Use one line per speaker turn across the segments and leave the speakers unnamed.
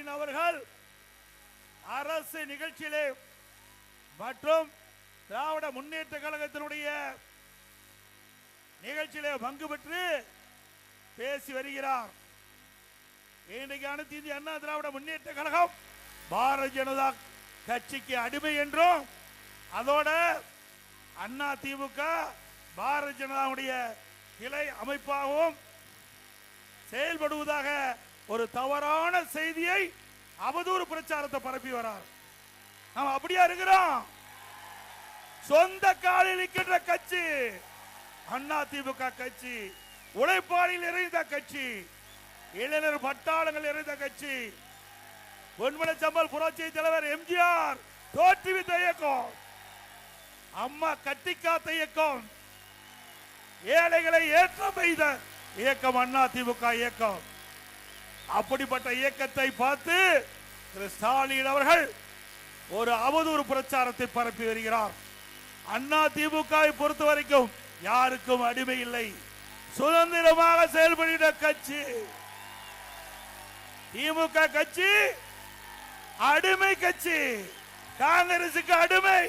ஸ்டாலின் அவர்கள் அரசு நிகழ்ச்சியிலே மற்றும் திராவிட முன்னேற்ற கழகத்தினுடைய நிகழ்ச்சியிலே பங்கு பெற்று பேசி வருகிறார். இன்றைக்கு அனைத்து இந்திய அண்ணா திராவிட முன்னேற்ற கழகம் பாரதிய ஜனதா கட்சிக்கு அடிமை என்றும் அதோட அண்ணா திமுக பாரதிய ஜனதாவுடைய கிளை அமைப்பாகவும் செயல்படுவதாக ஒரு தவறான செய்தியை அவதூறு பிரச்சாரத்தை பரப்பி வரார். நாம் அப்படியா இருக்கிறோம்? சொந்த காலில் நிற்கின்ற கட்சி அண்ணா திமுக கட்சி, உழைப்பாளில் இறைந்த கட்சி, இளைஞர் பட்டாளங்கள் இறைந்த கட்சி, பொன்மன சம்பல் புரட்சி தலைவர் எம்ஜிஆர் தோற்றுவித்த இயக்கம், அம்மா கட்டிக்காத்த இயக்கம், ஏழைகளை ஏற்ற பெய்த இயக்கம் அண்ணா திமுக இயக்கம். அப்படிப்பட்ட இயக்கத்தை பார்த்து திரு ஸ்டாலின் அவர்கள் ஒரு அவதூறு பிரச்சாரத்தை பரப்பி வருகிறார். அண்ணா திமுகவை பொறுத்த வரைக்கும் யாருக்கும் அடிமை இல்லை, சுதந்திரமாக செயல்படுகிற கட்சி. திமுக கட்சி அடிமை கட்சி, காங்கிரசுக்கு அடிமை.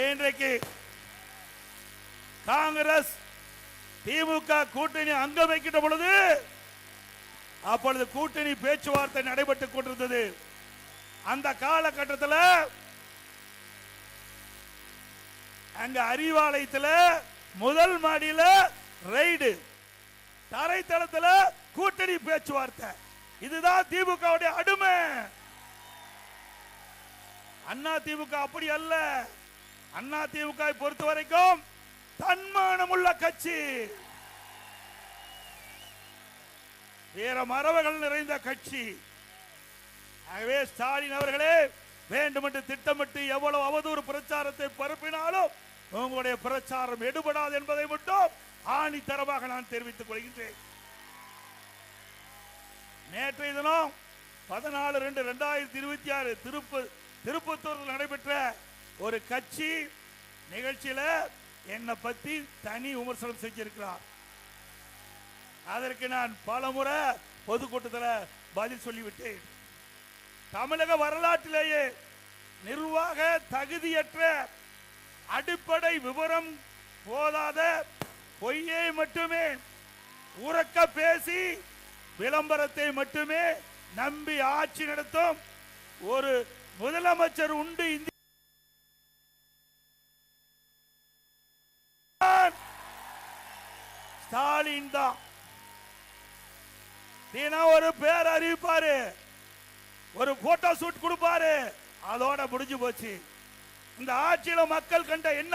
இன்றைக்கு காங்கிரஸ் திமுக கூட்டணி அங்கம் வைக்கின்ற பொழுது அப்பொழுது கூட்டணி பேச்சுவார்த்தை நடைபெற்றுக் கொண்டிருந்தது. அந்த காலகட்டத்தில் அங்க அறிவாலயத்தில் முதல் மாடியில ரைடு, தரைத்தளத்தில் கூட்டணி பேச்சுவார்த்தை. இதுதான் திமுக அடிமை. அண்ணா திமுக அப்படி அல்ல. அண்ணா திமுக பொறுத்த வரைக்கும் தன்மானம் உள்ள கட்சி, வீர மரபுகள் நிறைந்த கட்சி. ஆகவே ஸ்டாலின் அவர்களே, வேண்டுமென்று திட்டமிட்டு எவ்வளவு அவதூறு பிரச்சாரத்தை பரப்பினாலும் உங்களுடைய பிரச்சாரம் எடுபடாது என்பதை மட்டும் ஆணித்தரமாக நான் தெரிவித்துக் கொள்கின்றேன். நேற்றைய தினம் 14/2/2026 திருப்பத்தூரில் நடைபெற்ற ஒரு கட்சி நிகழ்ச்சியில என்னை பத்தி தனி விமர்சனம் செஞ்சிருக்கிறார். அதற்கு நான் பல முறை பொதுக்கூட்டத்தில் பதில் சொல்லிவிட்டேன். தமிழக வரலாற்றிலேயே நிர்வாக தகுதியற்ற, அடிப்படை விவரம் போதாத, பொய்யை மட்டுமே உறக்க பேசி விளம்பரத்தை மட்டுமே நம்பி ஆட்சி நடத்தும் ஒரு முதலமைச்சர் உண்டு இந்திய ஸ்டாலின் தான். தினம் ஒரு பேர் அறிவிப்பாரு, ஒரு போட்டோ ஷூட் கொடுப்பாரு, அதோட முடிஞ்சு போச்சு. இந்த ஆட்சியில மக்கள் கண்ட என்ன